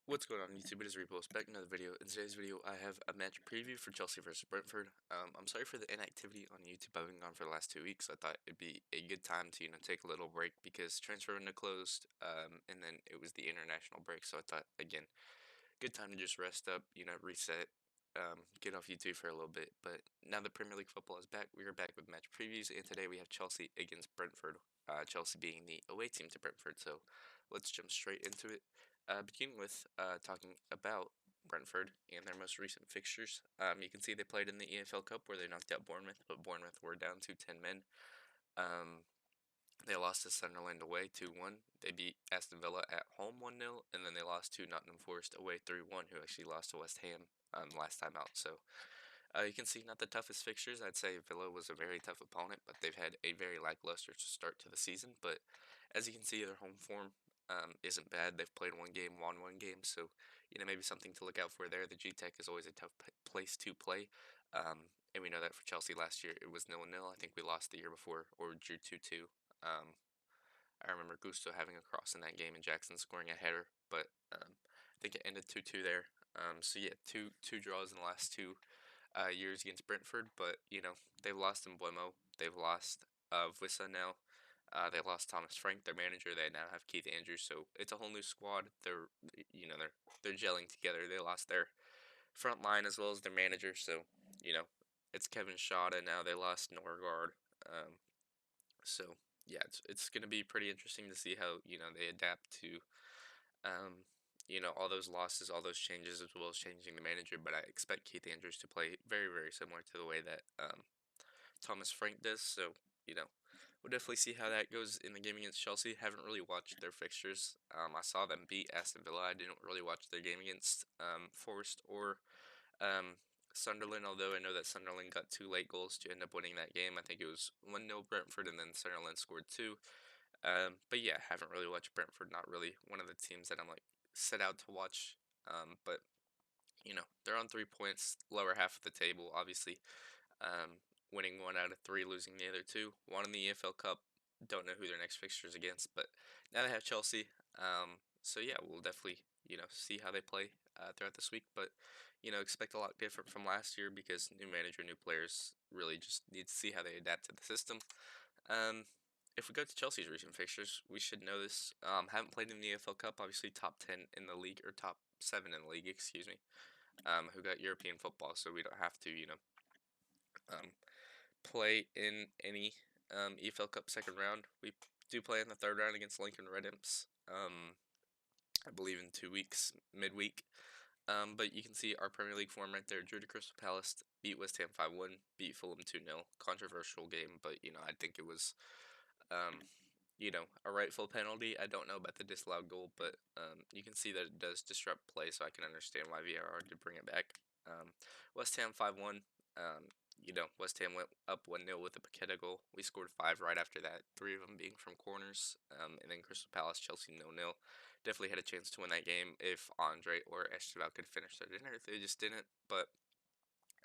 What's going on YouTube? It is Repost back in another video. In today's video, I have a match preview for Chelsea versus Brentford. I'm sorry for the inactivity on YouTube. I've been gone for the last 2 weeks. I thought it'd be a good time to take a little break because transfer window closed, and then it was the international break. So I thought again, good time to just rest up, reset, get off YouTube for a little bit. But now the Premier League football is back. We are back with match previews, and today we have Chelsea against Brentford. Chelsea being the away team to Brentford. So let's jump straight into it. Beginning with talking about Brentford and their most recent fixtures. You can see they played in the EFL Cup where they knocked out Bournemouth, but Bournemouth were down to 10 men. They lost to Sunderland away 2-1. They beat Aston Villa at home 1-0, and then they lost to Nottingham Forest away 3-1, who actually lost to West Ham last time out. So you can see not the toughest fixtures. I'd say Villa was a very tough opponent, but they've had a very lackluster start to the season. But as you can see, their home form isn't bad. They've played one game, won one game, so maybe something to look out for there. The G-Tech is always a tough place to play, and we know that for Chelsea last year it was 0-0. I think we lost the year before or drew 2-2. I remember Gusto having a cross in that game and Jackson scoring a header, but I think it ended 2-2 there. So yeah, two draws in the last two years against Brentford, but they've lost Mbuemo, they've lost Vissa now. They lost Thomas Frank, their manager. They now have Keith Andrews, so it's a whole new squad. They're gelling together. They lost their front line as well as their manager, so you know it's Kevin Shada now. They lost Norgard, so yeah, it's gonna be pretty interesting to see how they adapt to all those losses, all those changes, as well as changing the manager. But I expect Keith Andrews to play very very similar to the way that Thomas Frank does. So we'll definitely see how that goes in the game against Chelsea. Haven't really watched their fixtures. I saw them beat Aston Villa. I didn't really watch their game against Forest or um, Sunderland, although I know that Sunderland got two late goals to end up winning that game. I think it was 1-0 Brentford, and then Sunderland scored two. But yeah, haven't really watched Brentford. Not really one of the teams that I'm like set out to watch. But they're on 3 points, lower half of the table, obviously. Um, Winning one out of three, losing the other two. One in the EFL Cup. Don't know who their next fixture is against, but now they have Chelsea. So yeah, we'll definitely see how they play throughout this week. But expect a lot different from last year because new manager, new players. Really just need to see how they adapt to the system. Um, if we go to Chelsea's recent fixtures, we should know this. Haven't played in the EFL Cup. Obviously, top 10 in the league or top 7 in the league. Excuse me. Who got European football, so we don't have to um, play in any EFL Cup second round. We do play in the third round against Lincoln Red Imps, I believe in 2 weeks, midweek. But you can see our Premier League form right there. Drew to Crystal Palace, beat West Ham 5-1, beat Fulham 2-0. Controversial game, but I think it was um, a rightful penalty. I don't know about the disallowed goal, but you can see that it does disrupt play, so I can understand why VAR did bring it back. West Ham 5-1. West Ham went up 1-0 with a Paqueta goal. We scored five right after that, three of them being from corners. And then Crystal Palace, Chelsea 0-0. Definitely had a chance to win that game if Andre or Esteval could finish their dinner. They just didn't. But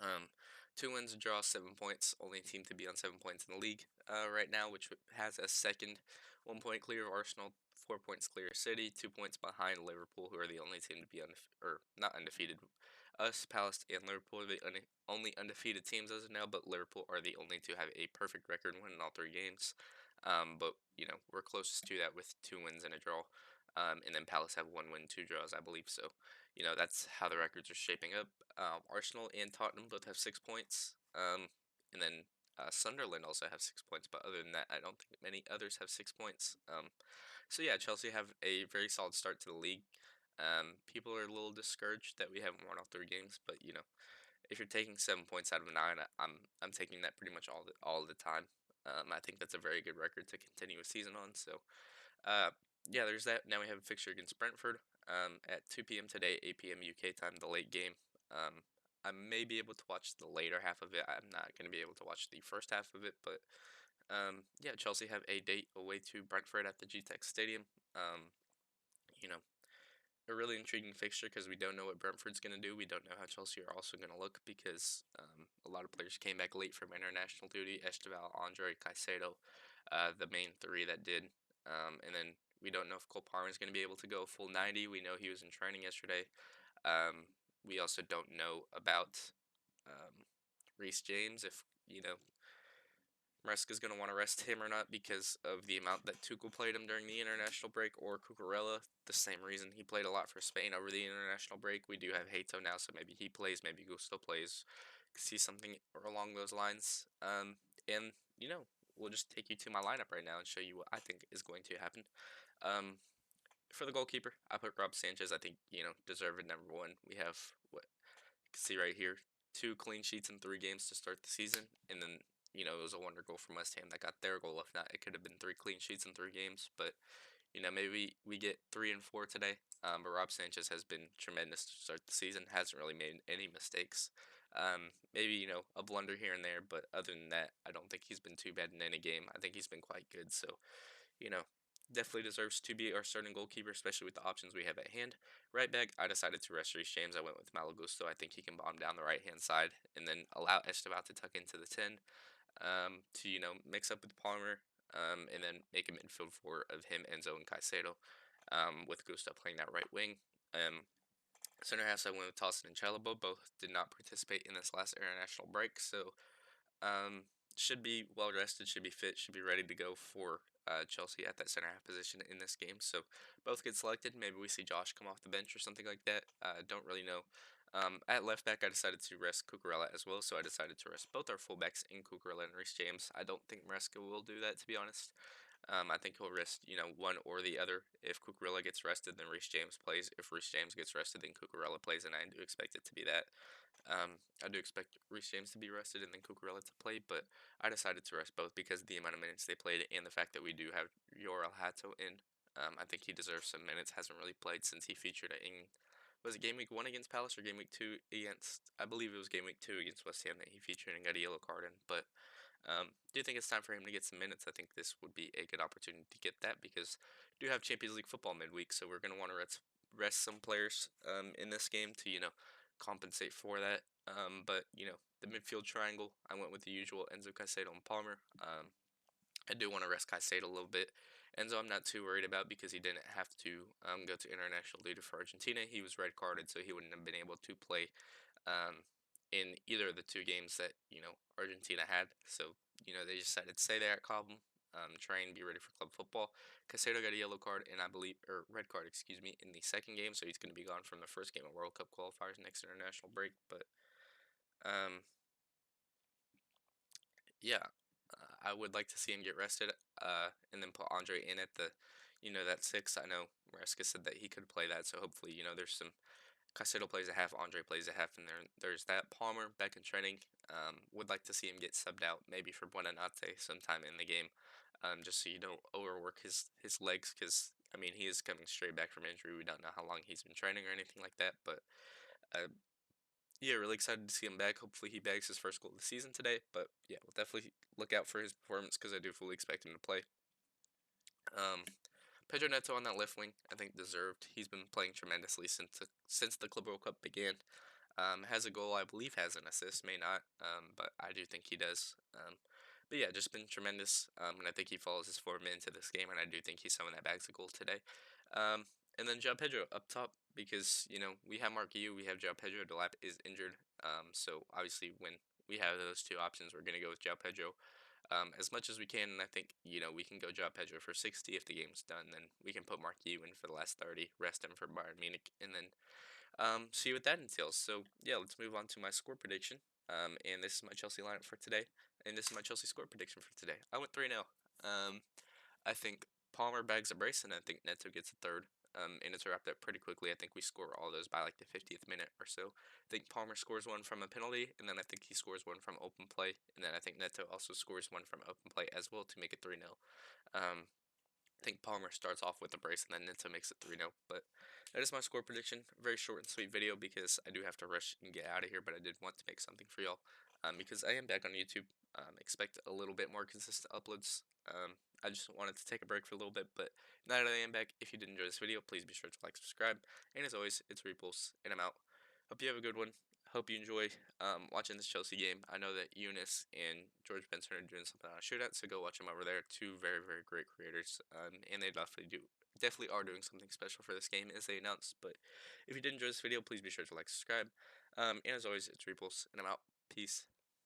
um, two wins, a draw, 7 points. Only team to be on 7 points in the league right now, which has a second 1 point clear of Arsenal, 4 points clear of City, 2 points behind Liverpool, who are the only team to be or not undefeated. Us, Palace, and Liverpool are the only undefeated teams as of now, but Liverpool are the only to have a perfect record winning all three games. But we're closest to that with two wins and a draw. And then Palace have one win, two draws, I believe. So, that's how the records are shaping up. Arsenal and Tottenham both have 6 points. And then Sunderland also have 6 points. But other than that, I don't think many others have 6 points. So yeah, Chelsea have a very solid start to the league. People are a little discouraged that we haven't won all three games, but if you're taking 7 points out of nine, I'm taking that pretty much all the time. I think that's a very good record to continue a season on. So, uh, yeah, there's that. Now we have a fixture against Brentford at 2 p.m. today, 8 p.m. UK time, the late game. I may be able to watch the later half of it. I'm not going to be able to watch the first half of it, but yeah, Chelsea have a date away to Brentford at the G-Tech Stadium. You know, a really intriguing fixture because we don't know what Brentford's going to do. We don't know how Chelsea are also going to look because a lot of players came back late from international duty. Esteval, Andre, Caicedo, the main three that did. And then We don't know if Cole Palmer is going to be able to go a full 90. We know he was in training yesterday. Um, we also don't know about Reece James, if Maresca's going to want to rest him or not because of the amount that Tuchel played him during the international break, or Cucurella, the same reason he played a lot for Spain over the international break. We do have Hato now, so maybe he plays, maybe Gusto plays. See something along those lines. And, you know, we'll just take you to my lineup right now and show you what I think is going to happen. Um, for the goalkeeper, I put Rob Sanchez. I think, deserved number one. We have what you can see right here, 2 clean sheets in 3 games to start the season, and then it was a wonder goal from West Ham that got their goal. If not, it could have been 3 clean sheets in 3 games. But maybe we get 3 and 4 today. But Rob Sanchez has been tremendous to start the season. Hasn't really made any mistakes. Maybe a blunder here and there, but other than that, I don't think he's been too bad in any game. I think he's been quite good. So you know, definitely deserves to be our starting goalkeeper, especially with the options we have at hand. Right back, I decided to rest Reece James. I went with Malagusto. I think he can bomb down the right hand side and then allow Esteban to tuck into the 10 to mix up with Palmer, and then make a midfield four of him, Enzo, and Caicedo, with Gusto playing that right wing. Center halves, I went with Tossin and Chalabo. Both did not participate in this last international break, so um, should be well rested, should be fit, should be ready to go for Chelsea at that center half position in this game. So both get selected. Maybe we see Josh come off the bench or something like that. Don't really know. At left back, I decided to rest Cucurella as well, so I decided to rest both our fullbacks in Cucurella and Reece James. I don't think Maresca will do that, to be honest. I think he'll rest, one or the other. If Cucurella gets rested, then Reece James plays. If Reece James gets rested, then Cucurella plays, and I do expect it to be that. I do expect Reece James to be rested and then Cucurella to play, but I decided to rest both because of the amount of minutes they played and the fact that we do have Yoel Hato in. I think he deserves some minutes. Hasn't really played since he featured in, was it game week 1 against Palace or game week 2 against, I believe it was game week 2 against West Ham that he featured and got a yellow card in. But do think it's time for him to get some minutes. I think this would be a good opportunity to get that because we do have Champions League football midweek, so we're going to want to rest some players in this game to, compensate for that. But, the midfield triangle, I went with the usual Enzo, Caicedo, and Palmer. I do want to rest Caicedo a little bit. Enzo, I'm not too worried about because he didn't have to go to international duty for Argentina. He was red carded, so he wouldn't have been able to play um, in either of the 2 games that Argentina had. So they decided to stay there at Cobham, train, be ready for club football. Caicedo got a yellow card and I believe, or red card, excuse me, in the second game, so he's going to be gone from the first game of World Cup qualifiers next international break. But um, yeah, I would like to see him get rested, and then put Andre in at the, that 6. I know Maresca said that he could play that, so hopefully, there's some Caicedo plays a half, Andre plays a half, and there's that. Palmer back in training. Would like to see him get subbed out, maybe for Buonanotte sometime in the game, just so you don't overwork his legs, because I mean he is coming straight back from injury. We don't know how long he's been training or anything like that, but uh, yeah, really excited to see him back. Hopefully he bags his first goal of the season today. But yeah, we'll definitely look out for his performance because I do fully expect him to play. Um, Pedro Neto on that left wing, I think deserved. He's been playing tremendously since the Club World Cup began. Has a goal, I believe has an assist, may not, but I do think he does. But yeah, just been tremendous, and I think he follows his form into this game, and I do think he's someone that bags a goal today. And then João Pedro up top because we have Mark Yu, we have João Pedro. Delap is injured, so obviously when we have those 2 options, we're gonna go with João Pedro. As much as we can, and I think we can go João Pedro for 60 if the game's done. Then we can put Mark Yu in for the last 30, rest him for Bayern Munich, and then see what that entails. So yeah, let's move on to my score prediction. And this is my Chelsea lineup for today, and this is my Chelsea score prediction for today. I went 3-0. I think Palmer bags a brace, and I think Neto gets a third. And it's wrapped up pretty quickly. I think we score all those by like the 50th minute or so. I think Palmer scores one from a penalty, and then I think he scores one from open play, and then I think Neto also scores one from open play as well to make it 3-0. Um, I think Palmer starts off with a brace, and then Neto makes it 3-0. But that is my score prediction. Very short and sweet video because I do have to rush and get out of here, but I did want to make something for y'all because I am back on YouTube. Expect a little bit more consistent uploads. I just wanted to take a break for a little bit, but now that I am back, if you did enjoy this video, please be sure to like, subscribe, and as always, it's Repulse, and I'm out. Hope you have a good one. Hope you enjoy watching this Chelsea game. I know that Eunice and George Benson are doing something on a shootout, so go watch them over there. 2 very, very great creators, and they definitely do definitely are doing something special for this game as they announced. But if you did enjoy this video, please be sure to like, subscribe. And as always, it's Repulse, and I'm out. Peace.